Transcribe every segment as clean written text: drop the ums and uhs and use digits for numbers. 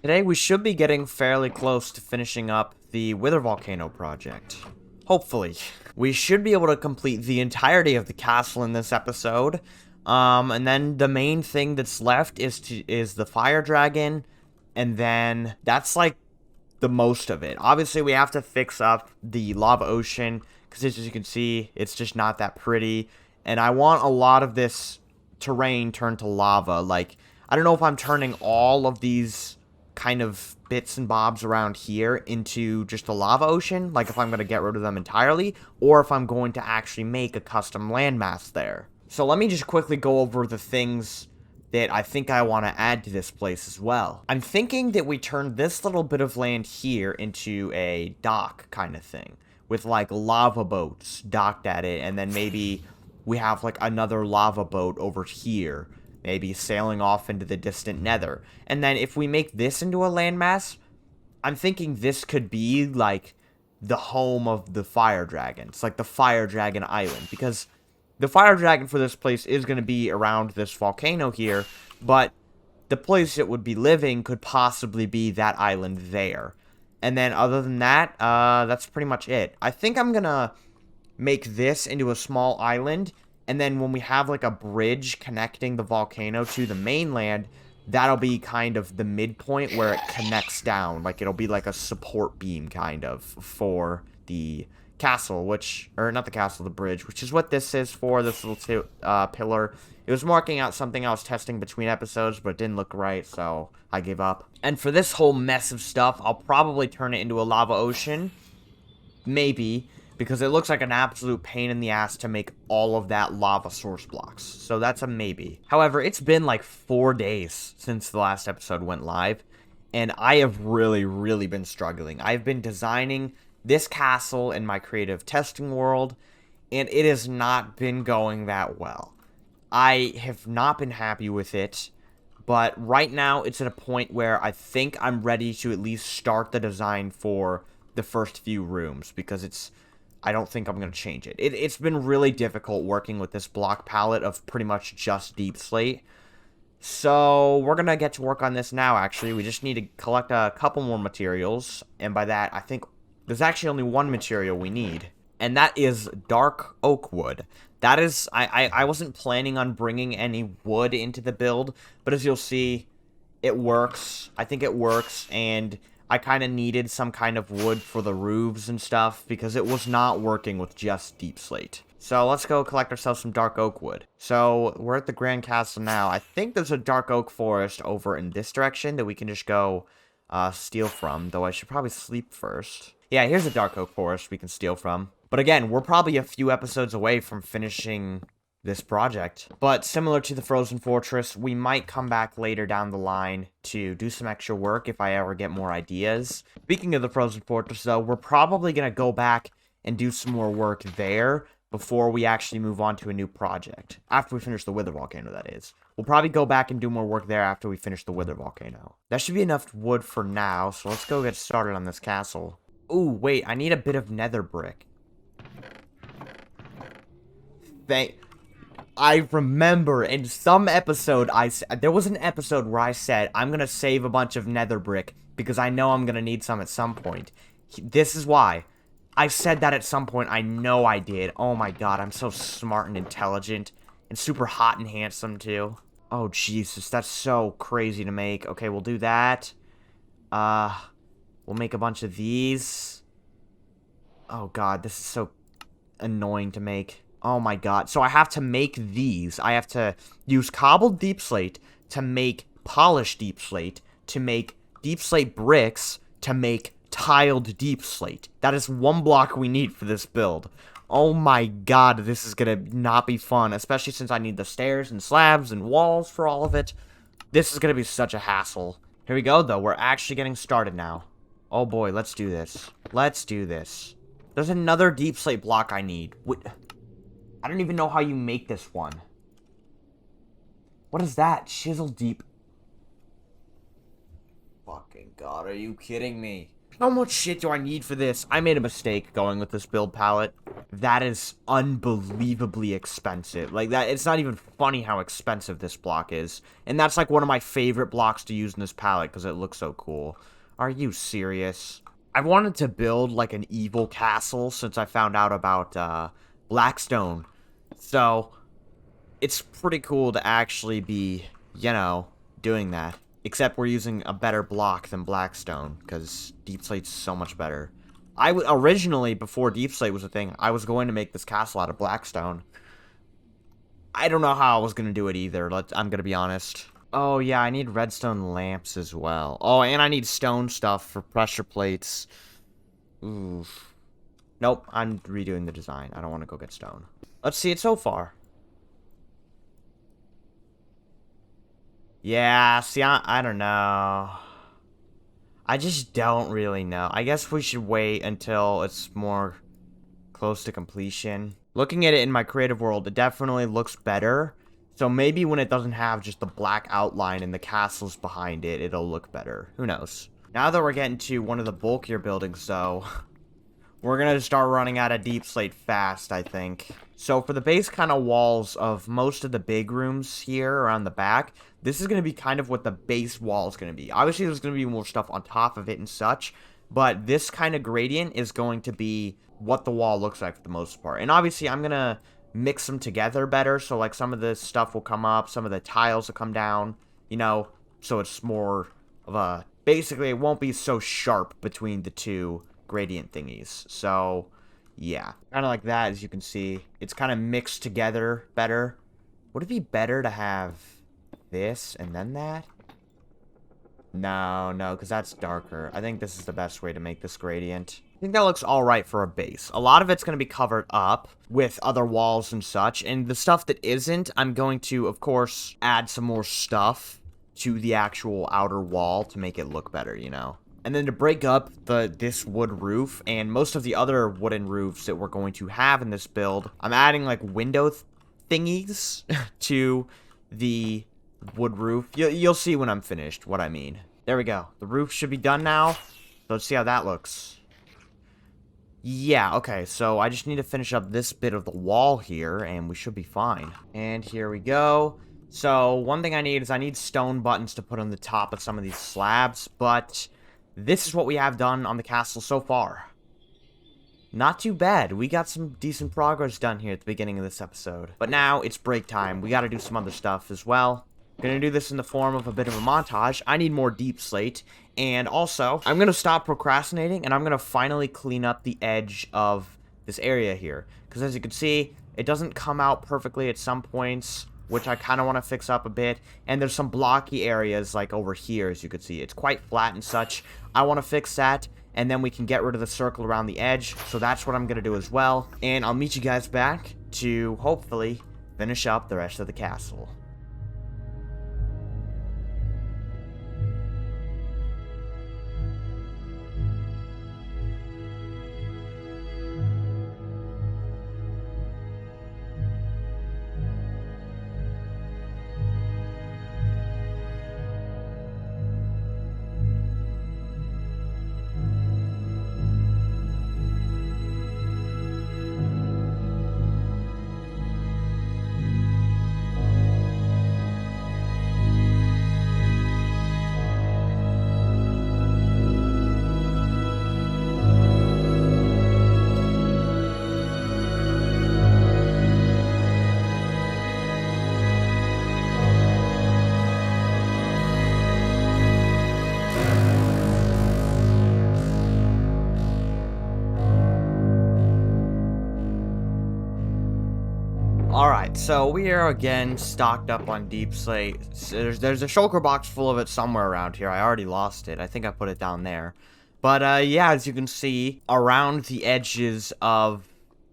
Today we should be getting fairly close to finishing up the Wither Volcano project. Hopefully. We should be able to complete the entirety of the castle in this episode. And then the main thing that's left is the fire dragon, and then that's like the most of it. Obviously we have to fix up the lava ocean, because as you can see, it's just not that pretty. And I want a lot of this terrain turned to lava. Like, I don't know if I'm turning all of these kind of bits and bobs around here into just a lava ocean, like if I'm going to get rid of them entirely, or if I'm going to actually make a custom landmass there. So let me just quickly go over the things that I think I want to add to this place as well. I'm thinking that we turn this little bit of land here into a dock kind of thing, with like lava boats docked at it, and then maybe we have like another lava boat over here, maybe sailing off into the distant nether. And then if we make this into a landmass, I'm thinking this could be like the home of the fire dragons, like the fire dragon island, because the fire dragon for this place is going to be around this volcano here, but the place it would be living could possibly be that island there. And then other than that, that's pretty much it. I think I'm going to make this into a small island, and then when we have like a bridge connecting the volcano to the mainland, that'll be kind of the midpoint where it connects down. Like, it'll be like a support beam kind of for the castle, or not the castle, the bridge, which is what this is for, this little pillar. It was marking out something I was testing between episodes, but it didn't look right, so I gave up. And for this whole mess of stuff, I'll probably turn it into a lava ocean. Maybe, because it looks like an absolute pain in the ass to make all of that lava source blocks. So that's a maybe. However, it's been like 4 days since the last episode went live, and I have really been struggling. I've been designing this castle in my creative testing world, and it has not been going that well. I have not been happy with it, but right now it's at a point where I think I'm ready to at least start the design for the first few rooms, because I don't think I'm going to change it. It's been really difficult working with this block palette of pretty much just deep slate. So we're going to get to work on this now, actually. We just need to collect a couple more materials, and by that, I think there's actually only one material we need, and that is dark oak wood. That is, I wasn't planning on bringing any wood into the build, but as you'll see, it works. I think it works, and I kind of needed some kind of wood for the roofs and stuff, because it was not working with just deep slate. So let's go collect ourselves some dark oak wood. So we're at the Grand Castle now. I think there's a dark oak forest over in this direction that we can just go steal from, though I should probably sleep first. Yeah, here's a dark oak forest we can steal from. But again, we're probably a few episodes away from finishing this project. But similar to the Frozen Fortress, we might come back later down the line to do some extra work if I ever get more ideas. Speaking of the Frozen Fortress, though, we're probably going to go back and do some more work there before we actually move on to a new project. After we finish the Wither Volcano, that is. We'll probably go back and do more work there after we finish the Wither Volcano. That should be enough wood for now, so let's go get started on this castle. Ooh, wait, I need a bit of nether brick. I remember in some episode, there was an episode where I said, I'm gonna save a bunch of nether brick, because I know I'm gonna need some at some point. This is why. I said that at some point, I know I did. Oh my god, I'm so smart and intelligent, and super hot and handsome, too. Oh, Jesus, that's so crazy to make. Okay, we'll do that. We'll make a bunch of these. Oh god, this is so annoying to make. Oh my god. So I have to make these. I have to use cobbled deep slate to make polished deep slate, to make deep slate bricks, to make tiled deep slate. That is one block we need for this build. Oh my god, this is gonna not be fun, especially since I need the stairs and slabs and walls for all of it. This is gonna be such a hassle. Here we go, though. We're actually getting started now. Oh boy, let's do this. Let's do this. There's another deep slate block I need. I don't even know how you make this one. What is that? Chisel deep. Fucking god, are you kidding me? How much shit do I need for this? I made a mistake going with this build palette. that is unbelievably expensive. Like, that, it's not even funny how expensive this block is. And that's, like, one of my favorite blocks to use in this palette, because it looks so cool. Are you serious? I wanted to build, like, an evil castle since I found out about, Blackstone. So, it's pretty cool to actually be, you know, doing that. Except we're using a better block than Blackstone, because Deep Slate's so much better. Originally, before Deep Slate was a thing, I was going to make this castle out of Blackstone. I don't know how I was going to do it either, I'm going to be honest. Oh, yeah, I need redstone lamps as well. Oh, and I need stone stuff for pressure plates. Oof. Nope, I'm redoing the design. I don't want to go get stone. Let's see it so far. Yeah, see, I don't know. I just don't really know. I guess we should wait until it's more close to completion. Looking at it in my creative world, it definitely looks better. So maybe when it doesn't have just the black outline and the castles behind it, it'll look better. Who knows? Now that we're getting to one of the bulkier buildings, though, we're gonna start running out of Deep Slate fast, I think. So for the base kind of walls of most of the big rooms here around the back, this is going to be kind of what the base wall is going to be. Obviously, there's going to be more stuff on top of it and such, but this kind of gradient is going to be what the wall looks like for the most part. And obviously, I'm going to mix them together better, so like some of this stuff will come up, some of the tiles will come down, you know, so it's more of a... Basically, it won't be so sharp between the two gradient thingies. So, yeah. Kind of like that, as you can see. It's kind of mixed together better. Would it be better to have this and then that? No, because that's darker. I think this is the best way to make this gradient. I think that looks alright for a base. A lot of it's going to be covered up with other walls and such, and the stuff that isn't, I'm going to, of course, add some more stuff to the actual outer wall to make it look better, you know? And then to break up this wood roof and most of the other wooden roofs that we're going to have in this build, I'm adding like window thingies to the wood roof. You'll see when I'm finished what I mean. There we go. The roof should be done now. So let's see how that looks. Yeah, okay, so I just need to finish up this bit of the wall here, and we should be fine. And here we go. So one thing I need stone buttons to put on the top of some of these slabs, but this is what we have done on the castle so far. Not too bad. We got some decent progress done here at the beginning of this episode. But now it's break time. We gotta do some other stuff as well. Gonna do this in the form of a bit of a montage. I need more Deep Slate. And also, I'm gonna stop procrastinating and I'm gonna finally clean up the edge of this area here. Because as you can see, it doesn't come out perfectly at some points, which I kind of want to fix up a bit. And there's some blocky areas like over here, as you can see. It's quite flat and such. I want to fix that. And then we can get rid of the circle around the edge. So that's what I'm going to do as well. And I'll meet you guys back to, hopefully, finish up the rest of the castle. Alright, so we are again stocked up on Deep Slate. There's a shulker box full of it somewhere around here. I already lost it. I think I put it down there. But yeah, as you can see, around the edges of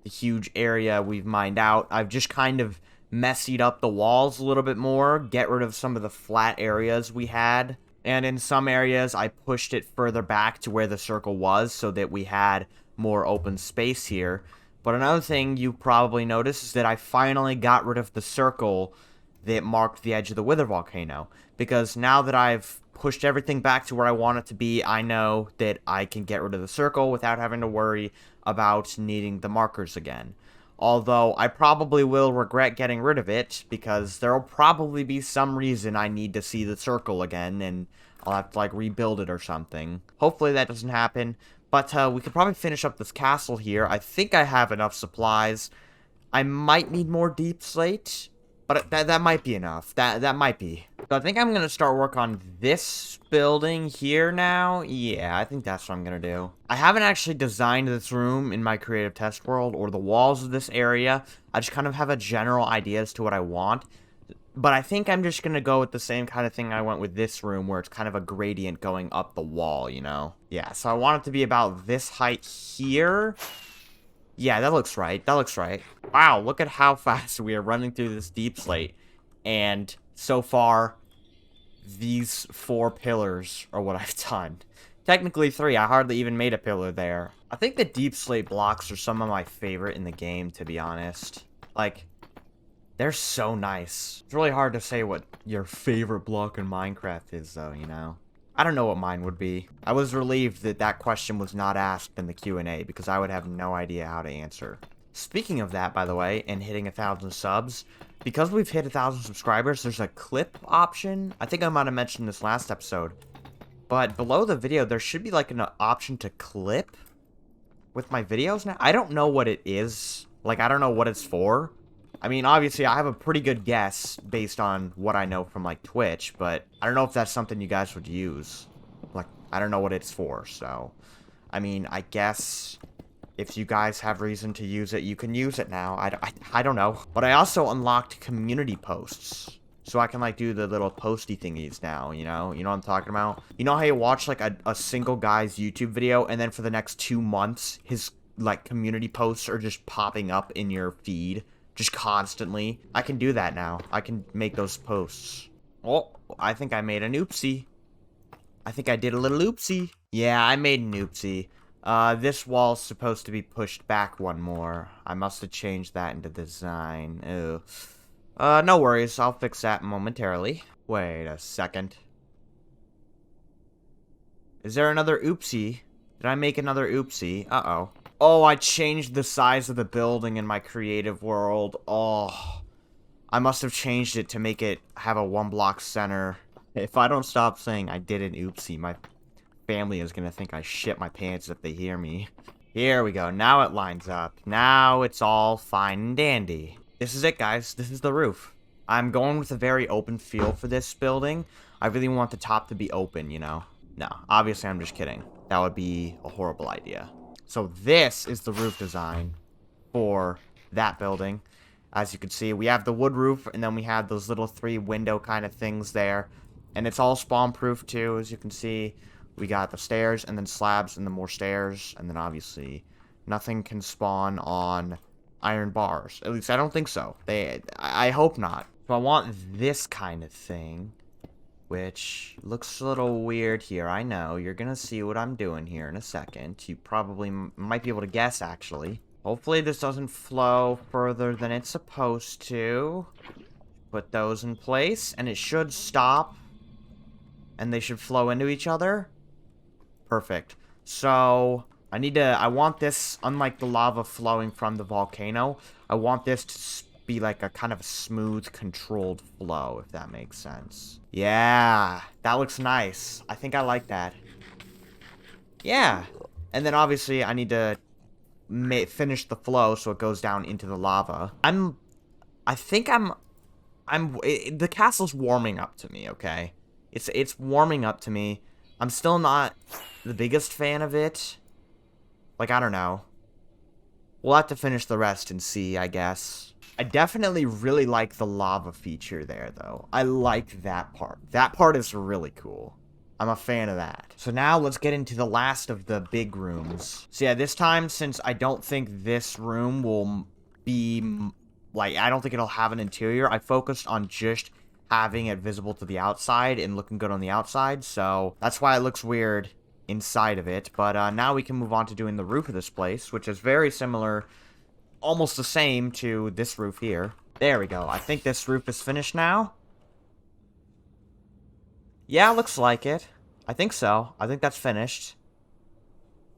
the huge area we've mined out, I've just kind of messied up the walls a little bit more, get rid of some of the flat areas we had. And in some areas, I pushed it further back to where the circle was so that we had more open space here. But another thing you probably noticed is that I finally got rid of the circle that marked the edge of the Wither volcano. Because now that I've pushed everything back to where I want it to be, I know that I can get rid of the circle without having to worry about needing the markers again. Although, I probably will regret getting rid of it, because there will probably be some reason I need to see the circle again, and I'll have to, like, rebuild it or something. Hopefully that doesn't happen, but we could probably finish up this castle here. I think I have enough supplies. I might need more deep slate, but that might be enough. That might be. So I think I'm going to start work on this building here now. Yeah, I think that's what I'm going to do. I haven't actually designed this room in my creative test world or the walls of this area. I just kind of have a general idea as to what I want. But I think I'm just going to go with the same kind of thing I went with this room, where it's kind of a gradient going up the wall, you know? Yeah, so I want it to be about this height here. Yeah, that looks right. That looks right. Wow, look at how fast we are running through this deep slate. And so far, these 4 pillars are what I've done. Technically 3. I hardly even made a pillar there. I think the deep slate blocks are some of my favorite in the game, to be honest. Like, they're so nice. It's really hard to say what your favorite block in Minecraft is, though, you know? I don't know what mine would be. I was relieved that that question was not asked in the Q&A, because I would have no idea how to answer. Speaking of that, by the way, and hitting 1,000 subs, because we've hit 1,000 subscribers, there's a clip option. I think I might have mentioned this last episode. But below the video, there should be like an option to clip with my videos now. I don't know what it is. Like, I don't know what it's for. I mean, obviously, I have a pretty good guess based on what I know from, like, Twitch, but I don't know if that's something you guys would use. Like, I don't know what it's for, so... I mean, I guess if you guys have reason to use it, you can use it now. I don't know. But I also unlocked community posts, so I can, like, do the little posty thingies now, you know? You know what I'm talking about? You know how you watch, like, a single guy's YouTube video, and then for the next 2 months, his, like, community posts are just popping up in your feed? Just constantly. I can do that now. I can make those posts. Oh, I think I made an oopsie. I think I did a little oopsie. Yeah, I made an oopsie. This wall's supposed to be pushed back one more. I must have changed that into design. Ew. No worries. I'll fix that momentarily. Wait a second. Is there another oopsie? Did I make another oopsie? Uh-oh. Oh, I changed the size of the building in my creative world. Oh, I must have changed it to make it have a 1-block center. If I don't stop saying I did an oopsie, my family is gonna think I shit my pants if they hear me. Here we go. Now it lines up. Now it's all fine and dandy. This is it, guys. This is the roof. I'm going with a very open feel for this building. I really want the top to be open, you know? No, obviously I'm just kidding. That would be a horrible idea. So this is the roof design for that building. As you can see, we have the wood roof, and then we have those little 3 window kind of things there. And it's all spawn-proof, too, as you can see. We got the stairs, and then slabs, and then more stairs. And then, obviously, nothing can spawn on iron bars. At least, I don't think so. I hope not. So I want this kind of thing, which looks a little weird here. I know. You're gonna see what I'm doing here in a second. You probably might be able to guess, actually. Hopefully this doesn't flow further than it's supposed to. Put those in place, and it should stop. And they should flow into each other. Perfect. So, I want this, unlike the lava flowing from the volcano, I want this to be like a kind of a smooth, controlled flow, if that makes sense. Yeah, that looks nice. I think I like that. Yeah. And then obviously I need to finish the flow so it goes down into the lava. The castle's warming up to me, okay? It's warming up to me. I'm still not the biggest fan of it. Like, I don't know. We'll have to finish the rest and see, I guess. I definitely really like the lava feature there, though. I like that part. That part is really cool. I'm a fan of that. So now let's get into the last of the big rooms. So yeah, this time, since I don't think this room will be, like, I don't think it'll have an interior, I focused on just having it visible to the outside and looking good on the outside. So that's why it looks weird inside of it. But now we can move on to doing the roof of this place, which is very similar, almost the same to this roof here. There we go. I think this roof is finished now. Yeah, looks like it. I think so. I think that's finished.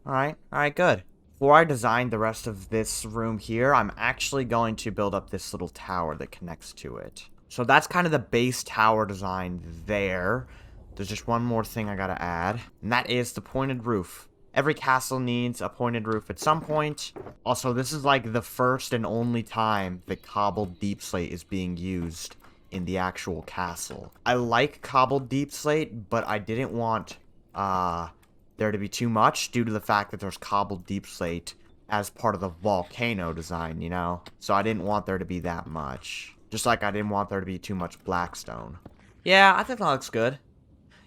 Alright, good. Before I design the rest of this room here, I'm actually going to build up this little tower that connects to it. So that's kind of the base tower design there. There's just one more thing I gotta add, and that is the pointed roof. Every castle needs a pointed roof at some point. Also, this is like the first and only time that cobbled deep slate is being used in the actual castle. I like cobbled deep slate, but I didn't want there to be too much due to the fact that there's cobbled deep slate as part of the volcano design, you know? So I didn't want there to be that much. Just like I didn't want there to be too much blackstone. Yeah, I think that looks good.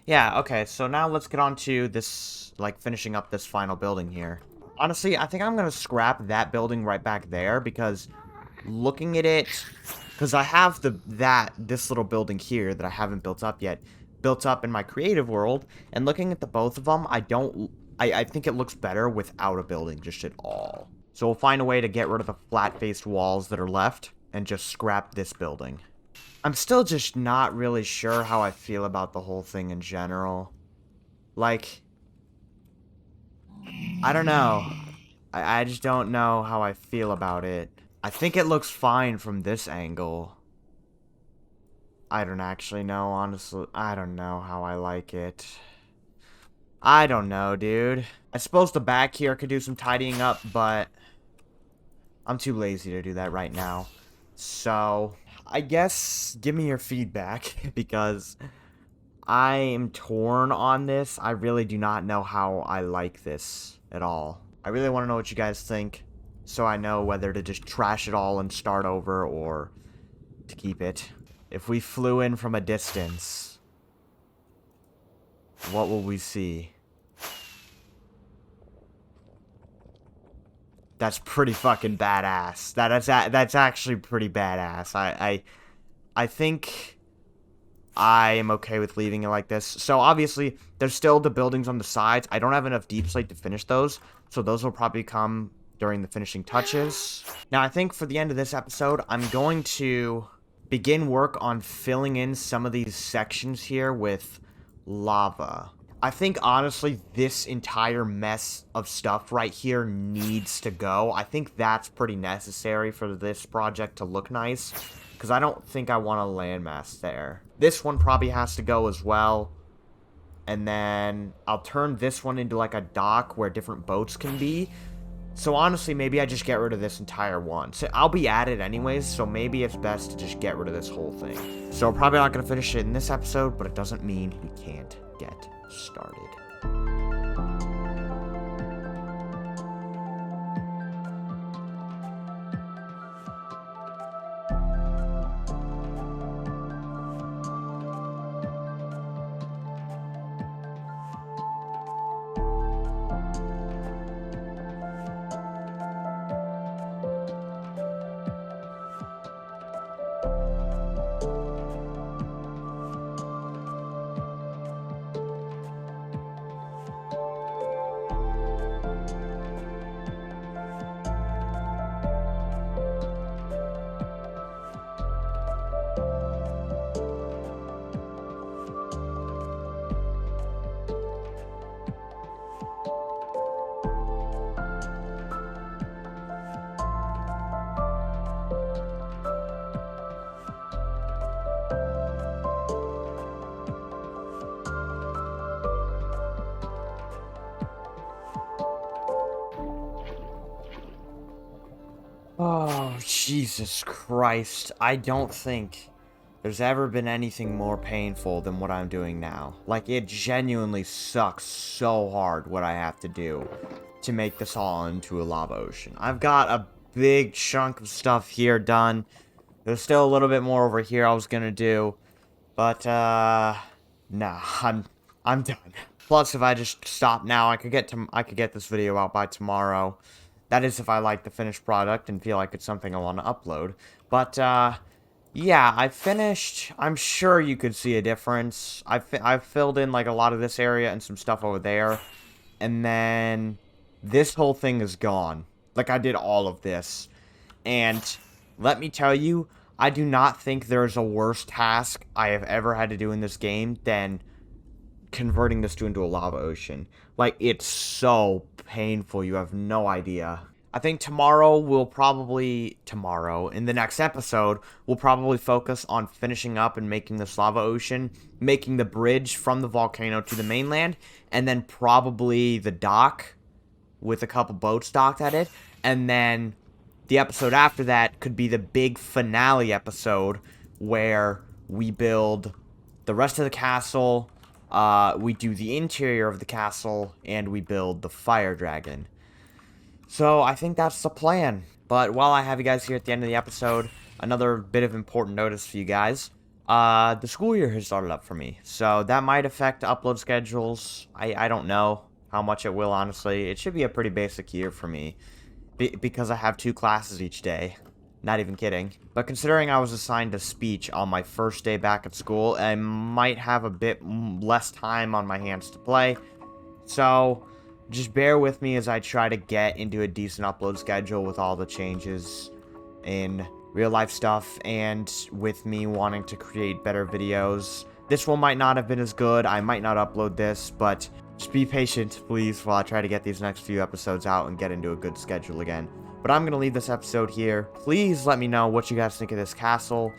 Yeah, okay, so now let's get on to this, like, finishing up this final building here. Honestly, I think I'm gonna scrap that building right back there, because looking at it, because I have this little building here that I haven't built up yet, built up in my creative world, and looking at the both of them, I think it looks better without a building just at all. So we'll find a way to get rid of the flat-faced walls that are left, and just scrap this building. I'm still just not really sure how I feel about the whole thing in general. Like, I don't know. I just don't know how I feel about it. I think it looks fine from this angle. I don't actually know, honestly. I don't know how I like it. I don't know, dude. I suppose the back here could do some tidying up, but I'm too lazy to do that right now. So, I guess give me your feedback, because I am torn on this. I really do not know how I like this at all. I really want to know what you guys think, so I know whether to just trash it all and start over, or to keep it. If we flew in from a distance, what will we see? That's pretty fucking badass. That's actually pretty badass. I think I am okay with leaving it like this. So obviously, there's still the buildings on the sides. I don't have enough deep slate to finish those, so those will probably come during the finishing touches. Now, I think for the end of this episode, I'm going to begin work on filling in some of these sections here with lava. I think, honestly, this entire mess of stuff right here needs to go. I think that's pretty necessary for this project to look nice, because I don't think I want a landmass there. This one probably has to go as well. And then I'll turn this one into like a dock where different boats can be. So honestly, maybe I just get rid of this entire one. So I'll be at it anyways, so maybe it's best to just get rid of this whole thing. So we're probably not going to finish it in this episode, but it doesn't mean we can't get started. Oh, Jesus Christ. I don't think there's ever been anything more painful than what I'm doing now. Like, it genuinely sucks so hard what I have to do to make this all into a lava ocean. I've got a big chunk of stuff here done. There's still a little bit more over here I was gonna do. But, nah, I'm done. Plus, if I just stop now, I could get this video out by tomorrow. That is if I like the finished product and feel like it's something I want to upload. But, yeah, I finished. I'm sure you could see a difference. I've filled in, like, a lot of this area and some stuff over there. And then this whole thing is gone. Like, I did all of this. And let me tell you, I do not think there's a worse task I have ever had to do in this game than converting this into a lava ocean. Like, it's so painful, you have no idea. I think in the next episode, we'll probably focus on finishing up and making this lava ocean, making the bridge from the volcano to the mainland, and then probably the dock with a couple boats docked at it, and then the episode after that could be the big finale episode where we build the rest of the castle, we do the interior of the castle, and we build the fire dragon. So I think that's the plan. But while I have you guys here at the end of the episode, another bit of important notice for you guys. The school year has started up for me, so that might affect upload schedules. I don't know how much it will, honestly. It should be a pretty basic year for me, because I have 2 classes each day. Not even kidding. But considering I was assigned a speech on my first day back at school, I might have a bit less time on my hands to play. So just bear with me as I try to get into a decent upload schedule with all the changes in real life stuff and with me wanting to create better videos. This one might not have been as good. I might not upload this, but just be patient, please, while I try to get these next few episodes out and get into a good schedule again. But I'm going to leave this episode here. Please let me know what you guys think of this castle.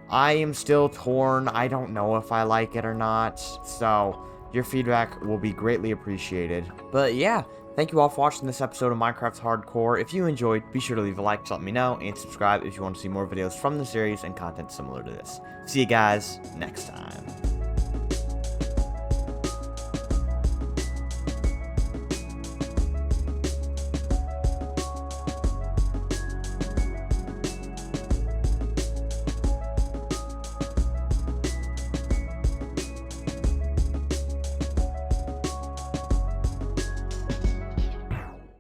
I am still torn. I don't know if I like it or not. So your feedback will be greatly appreciated. But yeah, thank you all for watching this episode of Minecraft Hardcore. If you enjoyed, be sure to leave a like to let me know, and subscribe if you want to see more videos from the series and content similar to this. See you guys next time.